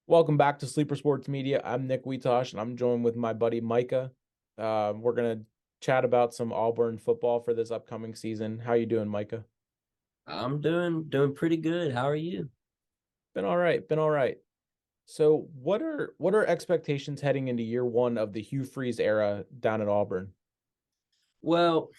Welcome back to Sleeper Sports Media. I'm Nick Wietosh, and I'm joined with my buddy Micah. We're gonna chat about some Auburn football for this upcoming season. How you doing, Micah? I'm doing pretty good. How are you? Been all right. Been all right. So, what are expectations heading into year one of the Hugh Freeze era down at Auburn? Well,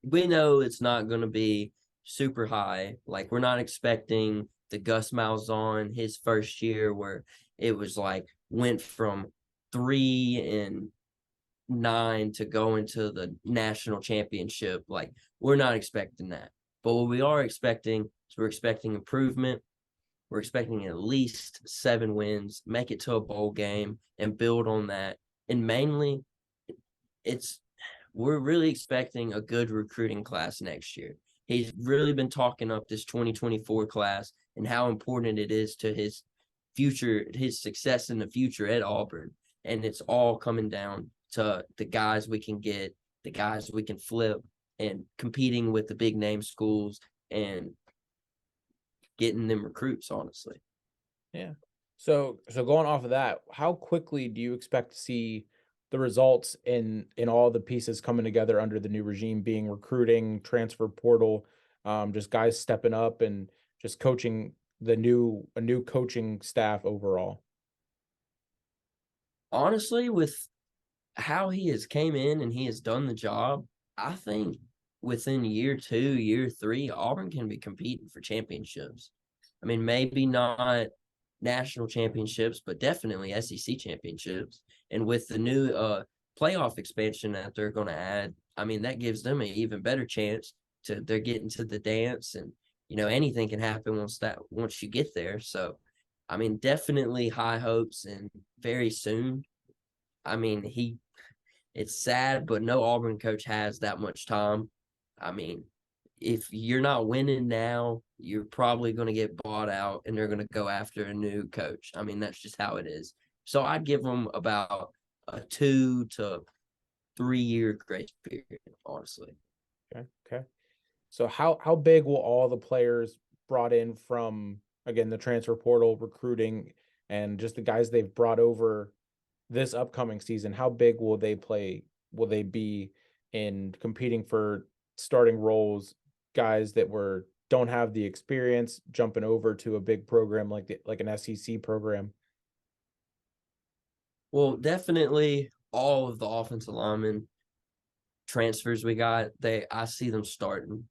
we know it's not going to be super high. Like we're not expecting the Gus Malzahn his first year where it was like went from 3-9 to go into the national championship. Like we're not expecting that. But what we are expecting is we're expecting improvement. We're expecting at least 7 wins, make it to a bowl game, and build on that. And mainly, it's we're really expecting a good recruiting class next year. He's really been talking up this 2024 class and how important it is to his future, his success in the future at Auburn. And it's all coming down to the guys we can get, the guys we can flip, and competing with the big name schools and getting them recruits, honestly. Yeah. So going off of that, how quickly do you expect to see the results in all the pieces coming together under the new regime, being recruiting, transfer portal, just guys stepping up and just coaching a new coaching staff overall? Honestly, with how he has came in and he has done the job, I think within year two, year three, Auburn can be competing for championships. I mean, maybe not national championships, but definitely SEC championships. And with the new playoff expansion that they're going to add, I mean, that gives them an even better chance to they're getting to the dance, and anything can happen once you get there. So, I mean, definitely high hopes, and very soon. I mean, it's sad, but no Auburn coach has that much time. I mean, if you're not winning now, you're probably going to get bought out and they're going to go after a new coach. I mean, that's just how it is. So I'd give them about a 2 to 3 year grace period, honestly. Okay. Okay. So how big will all the players brought in from, again, the transfer portal, recruiting, and just the guys they've brought over this upcoming season, how big will they play? Will they be in competing for starting roles, guys that were don't have the experience jumping over to a big program like an SEC program? Well, definitely all of the offensive linemen transfers we got, I see them starting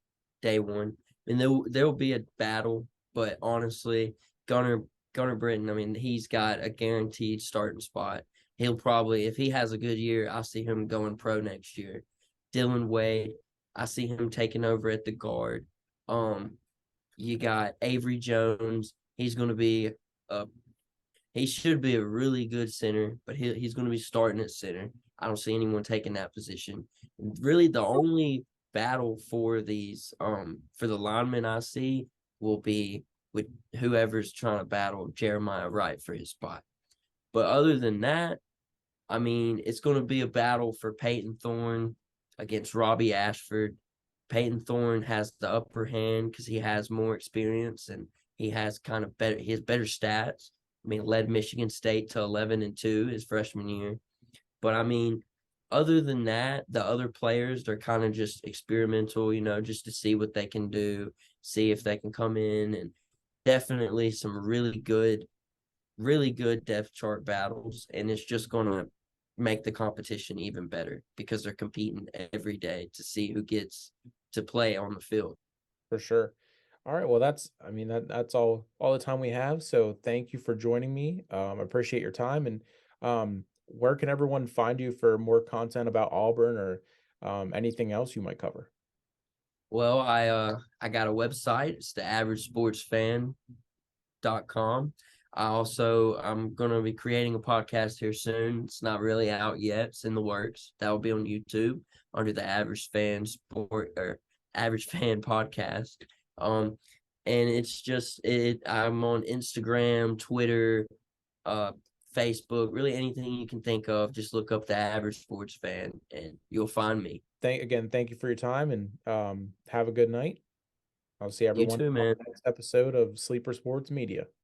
day one. And there'll be a battle, but honestly, Gunnar Britton, I mean, he's got a guaranteed starting spot. He'll probably, if he has a good year, I see him going pro next year. Dylan Wade, I see him taking over at the guard. Um, you got Avery Jones. He's going to be a he should be a really good center, but he's going to be starting at center. I don't see anyone taking that position. Really, the only battle for the linemen I see will be with whoever's trying to battle Jeremiah Wright for his spot. But other than that, I mean, it's going to be a battle for Peyton Thorne against Robbie Ashford. Peyton Thorne has the upper hand because he has more experience and he has better stats. I mean, led Michigan State to 11-2 his freshman year. But I mean, other than that, the other players, they're kind of just experimental, just to see what they can do, see if they can come in, and definitely some really good depth chart battles. And it's just going to make the competition even better because they're competing every day to see who gets to play on the field. For sure. All right. Well, I mean, that's all the time we have. So thank you for joining me. I appreciate your time. And where can everyone find you for more content about Auburn or anything else you might cover? Well, I got a website. It's the averagesportsfan.com. I'm gonna be creating a podcast here soon. It's not really out yet. It's in the works. That will be on YouTube under the Average Fan Sport or Average Fan Podcast. Um, and it's just it. I'm on Instagram, Twitter, uh, Facebook, really anything you can think of. Just look up the Average Sports Fan, and you'll find me. Thank you for your time and have a good night. I'll see You everyone too, on man. the next episode of Sleeper Sports Media.